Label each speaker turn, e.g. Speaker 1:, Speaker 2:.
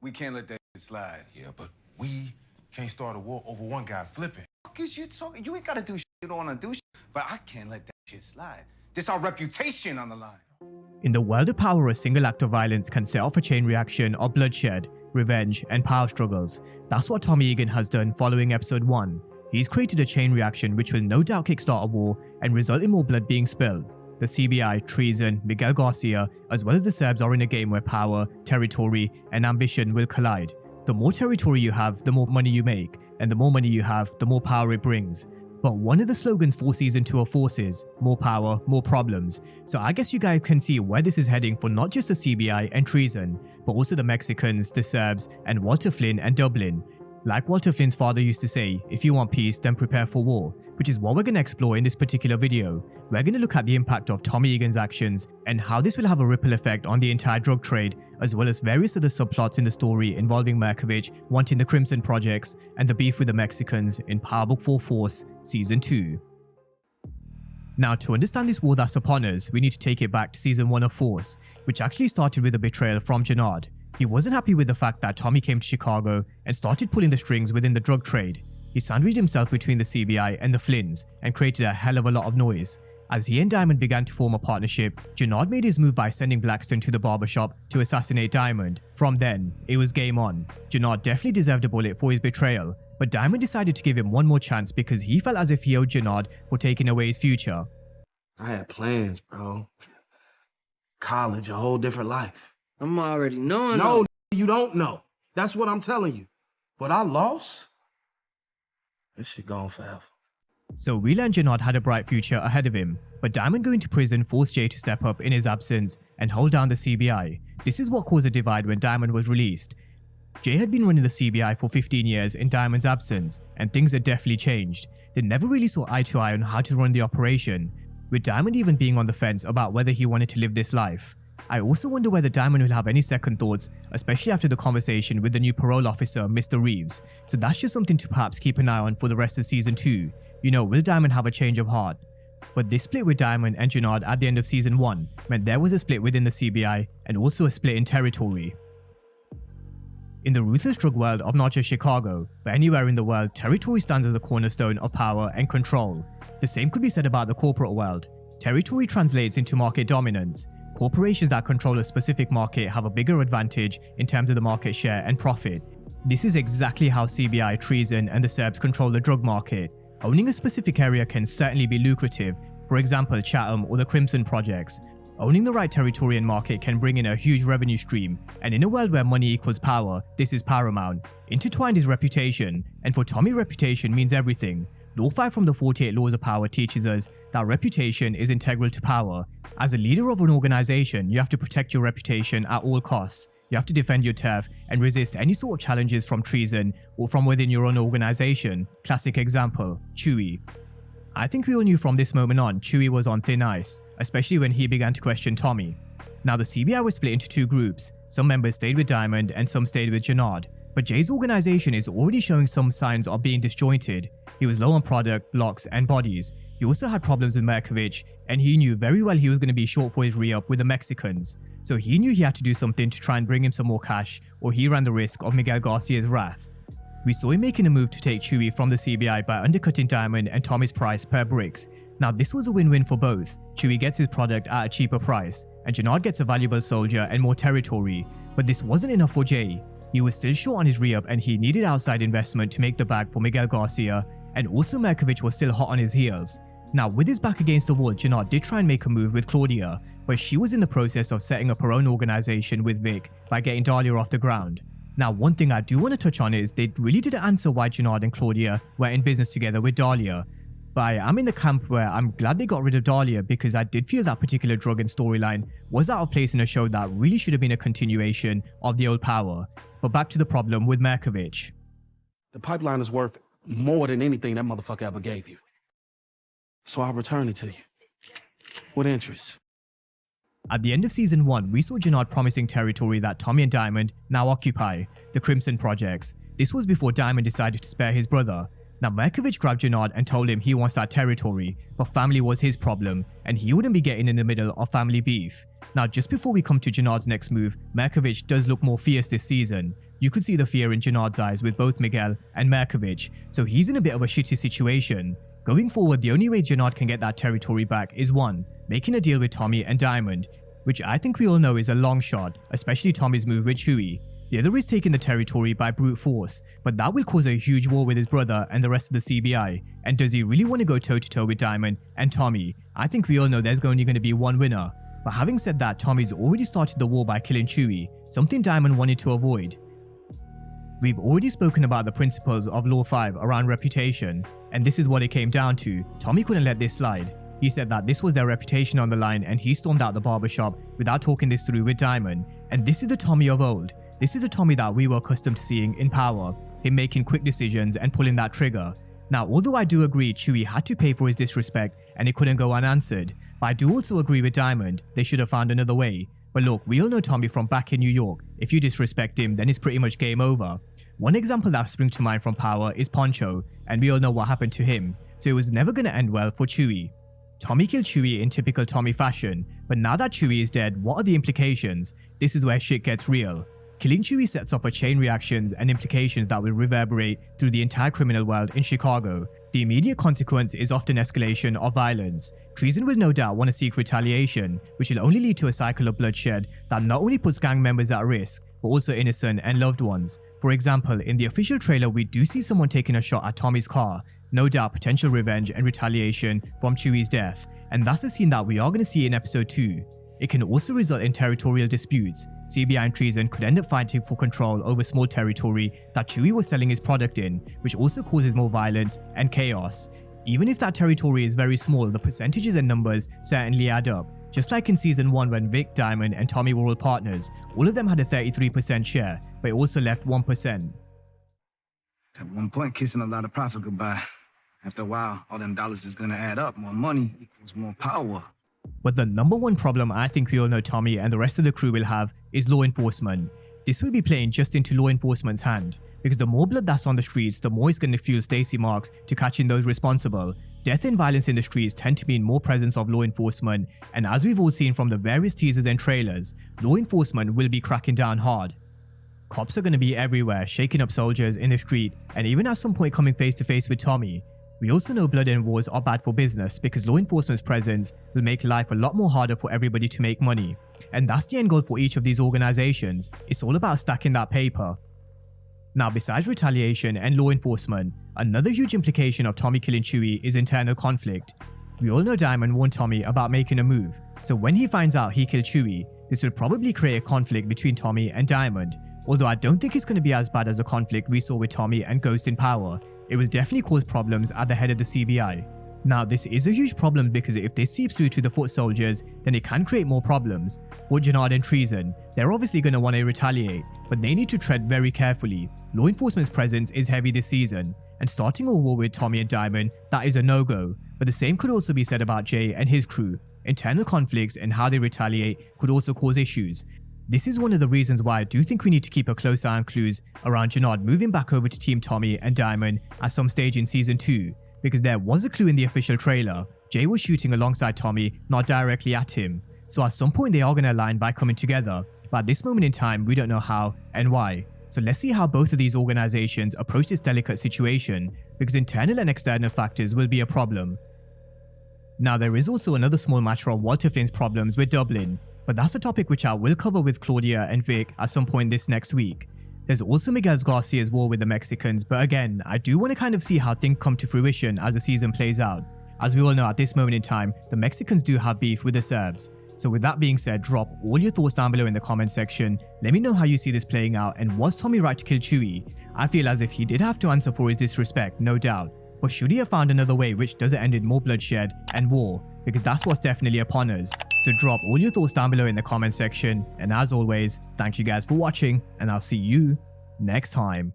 Speaker 1: We can't let that shit slide.
Speaker 2: Yeah, but we can't start a war over one guy flipping.
Speaker 1: What is you talking? You ain't gotta do shit you don't wanna do shit, but I can't let that shit slide. This our reputation on the line.
Speaker 3: In the world of power, a single act of violence can set off a chain reaction of bloodshed, revenge, and power struggles. That's what Tommy Egan has done following episode 1. He's created a chain reaction which will no doubt kickstart a war and result in more blood being spilled. The CBI, Treason, Miguel Garcia, as well as the Serbs are in a game where power, territory, and ambition will collide. The more territory you have, the more money you make, and the more money you have, the more power it brings. But one of the slogans for Season 2 of Force is, more power, more problems. So I guess you guys can see where this is heading for not just the CBI and Treason, but also the Mexicans, the Serbs, and Walter Flynn and Dublin. Like Walter Flynn's father used to say, if you want peace, then prepare for war, which is what we're going to explore in this particular video. We're going to look at the impact of Tommy Egan's actions and how this will have a ripple effect on the entire drug trade, as well as various other subplots in the story involving Markovich wanting the Crimson projects and the beef with the Mexicans in Power Book 4 Force Season 2. Now, to understand this war that's upon us, we need to take it back to Season 1 of Force, which actually started with a betrayal from Jenard. He wasn't happy with the fact that Tommy came to Chicago and started pulling the strings within the drug trade. He sandwiched himself between the CBI and the Flynns and created a hell of a lot of noise. As he and Diamond began to form a partnership, Jenard made his move by sending Blackstone to the barbershop to assassinate Diamond. From then, it was game on. Jenard definitely deserved a bullet for his betrayal, but Diamond decided to give him one more chance because he felt as if he owed Jenard for taking away his future.
Speaker 4: I had plans, bro. College, a whole different life.
Speaker 5: I'm already knowing.
Speaker 4: No, you don't know. That's what I'm telling you. But I lost. This shit gone forever.
Speaker 3: So we learned Jenard had a bright future ahead of him, but Diamond going to prison forced Jay to step up in his absence and hold down the CBI. This is what caused a divide when Diamond was released. Jay had been running the CBI for 15 years in Diamond's absence, and things had definitely changed. They never really saw eye to eye on how to run the operation, with Diamond even being on the fence about whether he wanted to live this life. I also wonder whether Diamond will have any second thoughts, especially after the conversation with the new parole officer, Mr. Reeves. So that's just something to perhaps keep an eye on for the rest of Season 2. You know, will Diamond have a change of heart? But this split with Diamond and Jenard at the end of Season 1 meant there was a split within the CBI and also a split in territory. In the ruthless drug world of not just Chicago, but anywhere in the world, territory stands as a cornerstone of power and control. The same could be said about the corporate world. Territory translates into market dominance. Corporations that control a specific market have a bigger advantage in terms of the market share and profit. This is exactly how CBI, Treason, and the Serbs control the drug market. Owning a specific area can certainly be lucrative, for example Chatham or the Crimson projects. Owning the right territory and market can bring in a huge revenue stream, and in a world where money equals power, this is paramount. Intertwined is reputation, and for Tommy, reputation means everything. Law 5 from the 48 Laws of Power teaches us that reputation is integral to power. As a leader of an organization, you have to protect your reputation at all costs. You have to defend your turf and resist any sort of challenges from Treason or from within your own organization. Classic example, Chewy. I think we all knew from this moment on Chewy was on thin ice, especially when he began to question Tommy. Now the CBI was split into two groups. Some members stayed with Diamond and some stayed with Jenard. But Jay's organization is already showing some signs of being disjointed. He was low on product, blocks, and bodies. He also had problems with Markovich, and he knew very well he was going to be short for his re-up with the Mexicans. So he knew he had to do something to try and bring him some more cash, or he ran the risk of Miguel Garcia's wrath. We saw him making a move to take Chewy from the CBI by undercutting Diamond and Tommy's price per bricks. Now this was a win-win for both. Chewy gets his product at a cheaper price, and Jenard gets a valuable soldier and more territory. But this wasn't enough for Jay. He was still short on his re-up and he needed outside investment to make the bag for Miguel Garcia, and also Markovich was still hot on his heels. Now with his back against the wall, Jenard did try and make a move with Claudia, but she was in the process of setting up her own organization with Vic by getting Dahlia off the ground. Now one thing I do want to touch on is they really didn't answer why Jenard and Claudia were in business together with Dahlia. But I am in the camp where I'm glad they got rid of Dahlia because I did feel that particular drug and storyline was out of place in a show that really should have been a continuation of the old power. But back to the problem with Markovich.
Speaker 4: The pipeline is worth more than anything that motherfucker ever gave you. So I'll return it to you. With interest.
Speaker 3: At the end of Season 1, we saw Jenard promising territory that Tommy and Diamond now occupy, the Crimson projects. This was before Diamond decided to spare his brother. Now Markovich grabbed Jenard and told him he wants that territory, but family was his problem, and he wouldn't be getting in the middle of family beef. Now just before we come to Jenard's next move, Markovich does look more fierce this season. You could see the fear in Jenard's eyes with both Miguel and Merkovich, so he's in a bit of a shitty situation. Going forward, the only way Jenard can get that territory back is 1. Making a deal with Tommy and Diamond, which I think we all know is a long shot, especially Tommy's move with Chewy. The other is taking the territory by brute force, but that will cause a huge war with his brother and the rest of the CBI. And does he really want to go toe-to-toe with Diamond and Tommy? I think we all know there's only going to be one winner. But having said that, Tommy's already started the war by killing Chewy, something Diamond wanted to avoid. We've already spoken about the principles of Law 5 around reputation, and this is what it came down to. Tommy couldn't let this slide. He said that this was their reputation on the line, and he stormed out the barbershop without talking this through with Diamond. And this is the Tommy of old. This is the Tommy that we were accustomed to seeing in power, him making quick decisions and pulling that trigger. Now, although I do agree Chewy had to pay for his disrespect and it couldn't go unanswered, but I do also agree with Diamond, they should have found another way. But look, we all know Tommy from back in New York. If you disrespect him, then it's pretty much game over. One example that springs to mind from power is Poncho, and we all know what happened to him, so it was never gonna end well for Chewy. Tommy killed Chewy in typical Tommy fashion, but now that Chewy is dead, what are the implications? This is where shit gets real. Killing Chewy sets off a chain reactions and implications that will reverberate through the entire criminal world in Chicago. The immediate consequence is often escalation of violence. Treason will no doubt want to seek retaliation, which will only lead to a cycle of bloodshed that not only puts gang members at risk, but also innocent and loved ones. For example, in the official trailer we do see someone taking a shot at Tommy's car, no doubt potential revenge and retaliation from Chewy's death, and that's a scene that we are going to see in episode 2. It can also result in territorial disputes. CBI and Treason could end up fighting for control over small territory that Chewy was selling his product in, which also causes more violence and chaos. Even if that territory is very small, the percentages and numbers certainly add up. Just like in season 1 when Vic, Diamond and Tommy were all partners, all of them had a 33% share, but it also left 1%.
Speaker 5: At one point, kissing a lot of profit goodbye. After a while, all them dollars is gonna add up. More money equals more power.
Speaker 3: But the number one problem I think we all know Tommy and the rest of the crew will have is law enforcement. This will be playing just into law enforcement's hand, because the more blood that's on the streets, the more it's going to fuel Stacey Marks to catching those responsible. Death and violence in the streets tend to mean more presence of law enforcement, and as we've all seen from the various teasers and trailers, law enforcement will be cracking down hard. Cops are going to be everywhere, shaking up soldiers in the street, and even at some point coming face to face with Tommy. We also know blood and wars are bad for business because law enforcement's presence will make life a lot more harder for everybody to make money. And that's the end goal for each of these organizations. It's all about stacking that paper. Now, besides retaliation and law enforcement, another huge implication of Tommy killing Chewy is internal conflict. We all know Diamond warned Tommy about making a move, so when he finds out he killed Chewy, this will probably create a conflict between Tommy and Diamond. Although I don't think it's going to be as bad as the conflict we saw with Tommy and Ghost in Power, it will definitely cause problems at the head of the CBI. Now, this is a huge problem because if this seeps through to the foot soldiers, then it can create more problems. For Jenard and Treason, they're obviously going to want to retaliate, but they need to tread very carefully. Law enforcement's presence is heavy this season, and starting a war with Tommy and Diamond, that is a no-go. But the same could also be said about Jay and his crew. Internal conflicts and how they retaliate could also cause issues. This is one of the reasons why I do think we need to keep a close eye on clues around Jenard moving back over to Team Tommy and Diamond at some stage in season 2, because there was a clue in the official trailer. Jay was shooting alongside Tommy, not directly at him. So at some point they are going to align by coming together, but at this moment in time we don't know how and why. So let's see how both of these organizations approach this delicate situation, because internal and external factors will be a problem. Now, there is also another small matter of Walter Flynn's problems with Dublin, but that's a topic which I will cover with Claudia and Vic at some point this next week. There's also Miguel Garcia's war with the Mexicans, but again, I do want to kind of see how things come to fruition as the season plays out. As we all know, at this moment in time, the Mexicans do have beef with the Serbs. So with that being said, drop all your thoughts down below in the comment section. Let me know how you see this playing out, and was Tommy right to kill Chewy? I feel as if he did have to answer for his disrespect, no doubt. But should he have found another way which doesn't end in more bloodshed and war? Because that's what's definitely upon us. So drop all your thoughts down below in the comment section. And as always, thank you guys for watching, and I'll see you next time.